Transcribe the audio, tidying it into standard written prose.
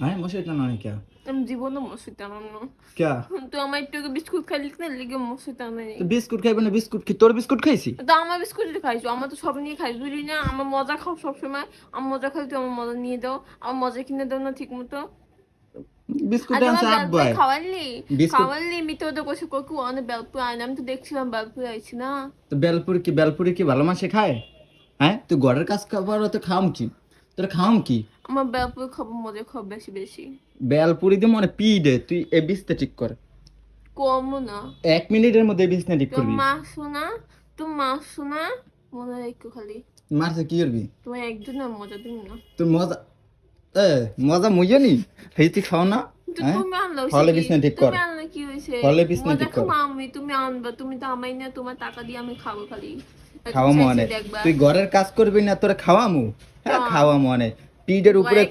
হ্যাঁ মশাই টানা নাই কে আমি জীবনে মশাই টানাম না। কে তো আমার একটু আগে বিস্কুট খাইলি না লিগে মশাই টানাই। তো বিস্কুট খাইবে না বিস্কুট কি তোর বিস্কুট খাইছি তো আমার বিস্কুট খাইছো, আমার তো সব নিয়ে খাই বুঝলি না, আমার মজা খাও সবসময়, আমার মজা খাই তুই আমার মজা নিয়ে দাও, আমার মজা কিনে দাও না ঠিক মতো। বিস্কুট আর তোমার আনছে বেলপুরি আব্বাই খাওয়ালি বিস্কুট খাওয়ালি মিথ্যে কথা কইছো, কাকু অনেক বেলপুরি আইনা, আমি তো দেখছিলাম বেলপুরি আইছি না। তো বেলপুরি কি ভালো মাসে খায় হ্যাঁ তুই ঘরের কাজ খাবার তো খাম কি তোর খাম কি আমার বেলপুরি খাবো, মজা খাবো বেশি বেশি। বেলপুরি দিয়ে মনে পি দে তুই এ বিছটা ঠিক কর কমও না। 1 মিনিটের মধ্যে এই বিছনা ঠিক তো করবি মা শোনা, তো মা শোনা, মনে রাখো খালি মারছে কি করবি তোমার একদিন না মজা দিন না। তোর মজা মজা মুইও নি হেই তুই খাও না তো হ্যাঁ তুমি আনলো হলে বিছনা ঠিক কর তুমি আনলে কি হয়েছে? হলে বিছনা মজা ঠিক কর খাবো আমি, তুমি আনবা, তুমি তো আমাই না, তোমার টাকা দিয়ে আমি খাবো খালি। খাওয়া মনে দেখবা তুই ঘরের কাজ করবি না তোরা খাওয়ামু হ্যাঁ খাওয়াম। খাওয়া মনে পিঠের উপরে